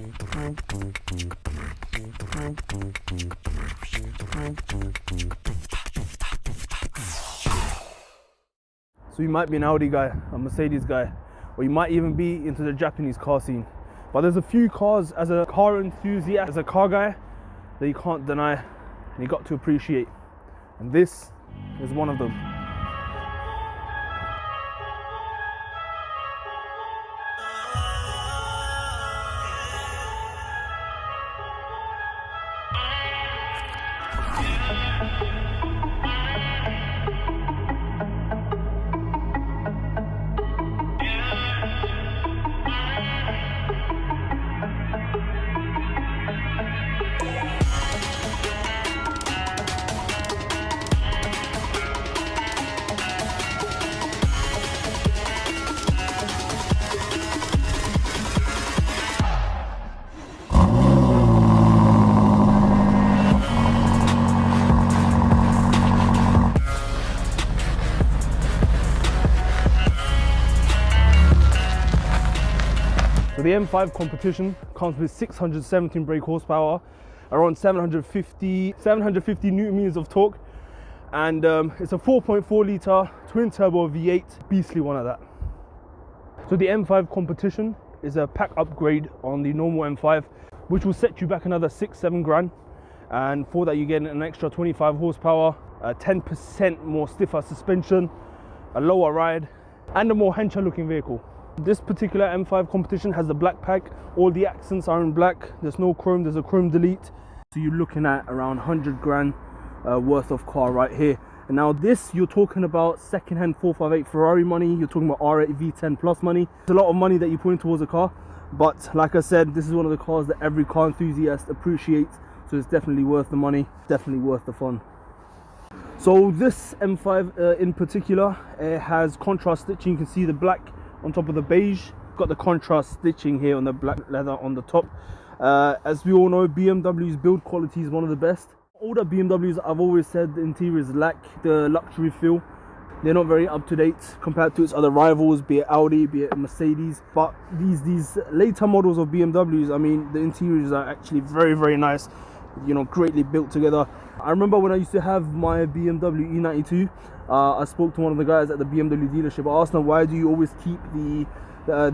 So you might be an Audi guy, a Mercedes guy, or you might even be into the Japanese car scene. But there's a few cars as a car enthusiast, as a car guy, that you can't deny and you got to appreciate. And this is one of them. So the M5 Competition comes with 617 brake horsepower, around 750 Newton meters of torque, and it's a 4.4 litre twin turbo V8, beastly one at that. So the M5 Competition is a pack upgrade on the normal M5, which will set you back another 6-7 grand, and for that you get an extra 25 horsepower, 10% more stiffer suspension, a lower ride, and a more hencher looking vehicle. This particular M5 Competition has the black pack. All the accents are in black. There's no chrome, there's a chrome delete. So you're looking at around 100 grand worth of car right here. And now this, you're talking about second-hand 458 Ferrari money. You're talking about R8 V10 plus money. It's a lot of money that you're putting towards a car. But like I said, this is one of the cars that every car enthusiast appreciates. So it's definitely worth the money, definitely worth the fun. So this M5 in particular, it has contrast stitching. You can see the black on top of the beige, got the contrast stitching here on the black leather on the top. As we all know, BMW's build quality is one of the best. Older BMWs, I've always said the interiors lack the luxury feel. They're not very up to date compared to its other rivals, be it Audi, be it Mercedes. But these later models of BMWs, I mean, the interiors are actually very, very nice, you know, greatly built together. I remember when I used to have my BMW E92, I spoke to one of the guys at the BMW dealership. I asked him, why do you always keep the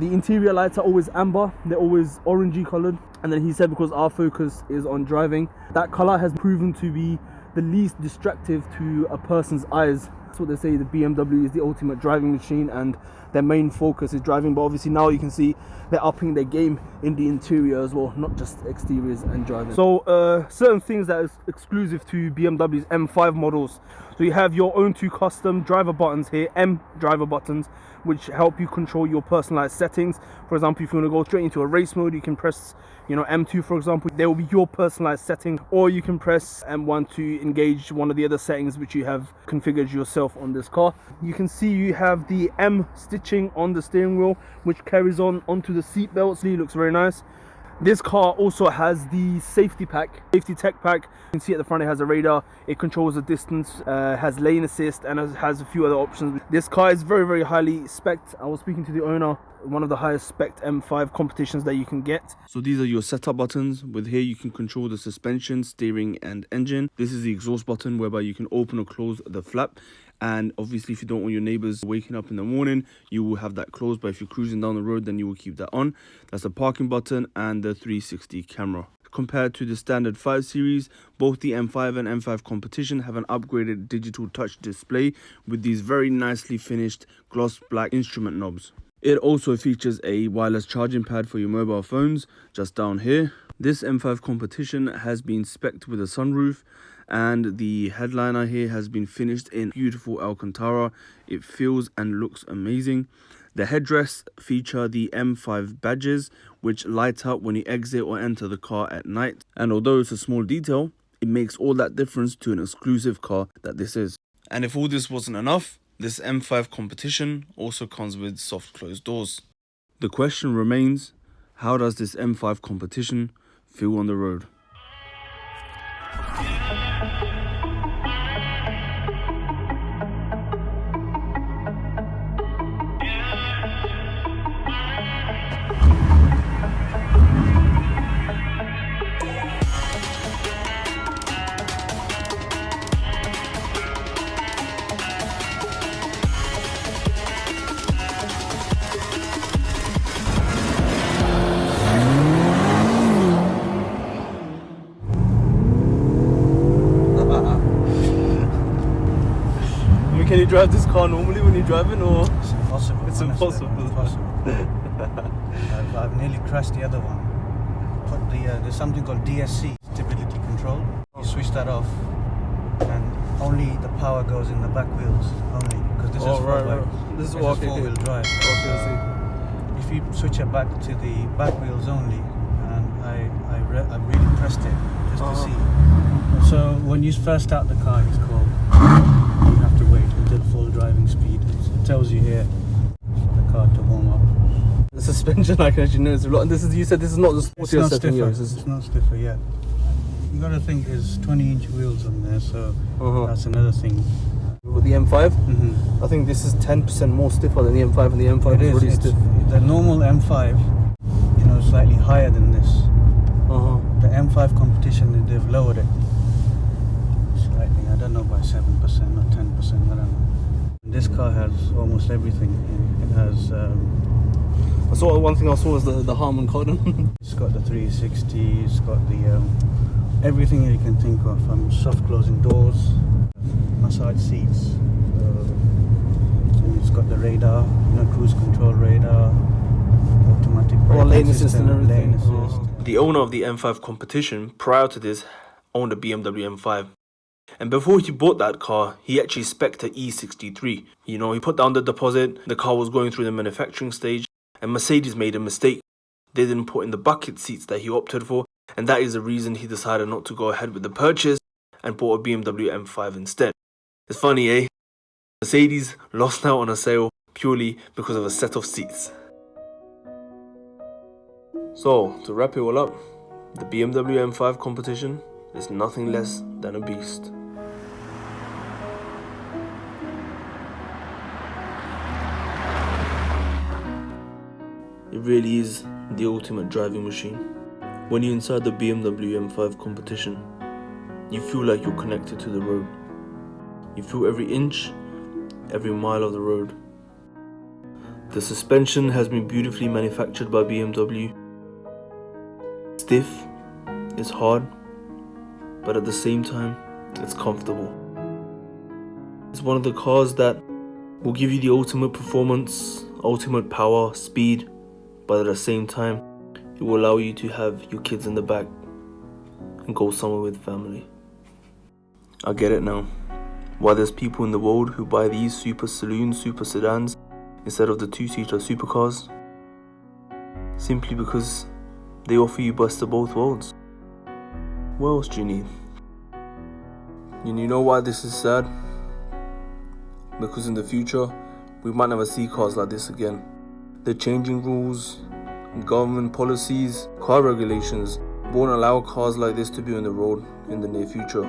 interior lights are always amber, they're always orangey colored? And then he said, because our focus is on driving. That color has proven to be the least distractive to a person's eyes. That's what they say, the BMW is the ultimate driving machine and their main focus is driving. But obviously now you can see they're upping their game in the interior as well, not just exteriors and driving. So certain things that is exclusive to BMW's M5 models. So you have your own two custom driver buttons here, M driver buttons, which help you control your personalized settings. For example, if you want to go straight into a race mode, you can press, you know, M2 for example. There will be your personalized setting, or you can press M1 to engage one of the other settings which you have configured yourself on this car. You can see you have the M stitching on the steering wheel, which carries on onto the seat belts. It looks very nice. This car also has the safety tech pack. You can see at the front it has a radar, it controls the distance, has lane assist, and has a few other options. This car is very, very highly spec'd. I was speaking to the owner, one of the highest spec'd M5 competitions that you can get. So these are your setup buttons. With here you can control the suspension, steering and engine. This is the exhaust button whereby you can open or close the flap. And obviously if you don't want your neighbors waking up in the morning, you will have that closed, but if you're cruising down the road, then you will keep that on. That's the parking button and the 360 camera. Compared to the standard 5 Series, both the M5 and M5 Competition have an upgraded digital touch display with these very nicely finished gloss black instrument knobs. It also features a wireless charging pad for your mobile phones just down here. This M5 Competition has been spec'd with a sunroof, and the headliner here has been finished in beautiful Alcantara. It feels and looks amazing. The headrests feature the M5 badges, which light up when you exit or enter the car at night. And although it's a small detail, it makes all that difference to an exclusive car that this is. And if all this wasn't enough, this M5 Competition also comes with soft closed doors. The question remains, how does this M5 Competition feel on the road? drive this car normally when you're driving, or? It's impossible. It's honestly, impossible. I've nearly crashed the other one. But there's something called DSC, stability control. You switch that off, and only the power goes in the back wheels only, because this is This is four-wheel drive. If you switch it back to the back wheels only, and I really pressed it just to see. So when you first start the car, it's called. You have to wait until full driving speed. It tells you here for the car to warm up. The suspension, I can actually notice a lot. And you said this is not the sportier setting. It's not stiffer yet. You got to think there's 20-inch wheels on there, so that's another thing. With the M5, I think this is 10% more stiffer than the M5, and the M5 is really stiff. The normal M5, slightly higher than this. The M5 Competition, they've lowered it slightly. I don't know, by 7% or 10%. I don't know. This car has almost everything. It has. I saw one thing I saw was the Harman Kardon. It's got the 360. It's got the everything you can think of, from soft closing doors, massage seats. And it's got the radar, cruise control radar, automatic lane assist and everything. Lane assist. The owner of the M5 Competition, prior to this, owned a Bmw M5. And before he bought that car, he actually spec'd a E63. He put down the deposit, the car was going through the manufacturing stage, and Mercedes made a mistake. They didn't put in the bucket seats that he opted for, and that is the reason he decided not to go ahead with the purchase and bought a Bmw M5 instead. It's funny, eh? Mercedes lost out on a sale purely because of a set of seats. So, to wrap it all up, the Bmw M5 Competition is nothing less than a beast. It really is the ultimate driving machine. When you're inside the Bmw M5 Competition, you feel like you're connected to the road. You feel every inch, every mile of the road. The suspension has been beautifully manufactured by BMW. Stiff, it's hard, but at the same time, it's comfortable. It's one of the cars that will give you the ultimate performance, ultimate power, speed, but at the same time, it will allow you to have your kids in the back and go somewhere with family. I get it now. Why there's people in the world who buy these Super Saloon, Super Sedans instead of the two-seater supercars. Simply because they offer you best of both worlds. What else do you need? And you know why this is sad? Because in the future, we might never see cars like this again. They're changing rules, government policies, car regulations won't allow cars like this to be on the road in the near future.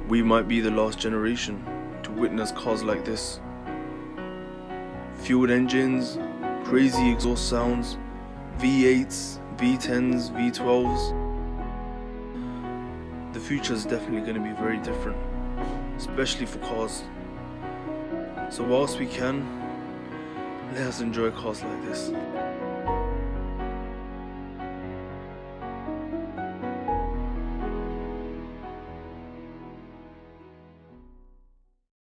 We might be the last generation to witness cars like this. Fueled engines, crazy exhaust sounds, V8s, V10s, V12s. The future is definitely going to be very different, especially for cars. So whilst we can, let us enjoy cars like this.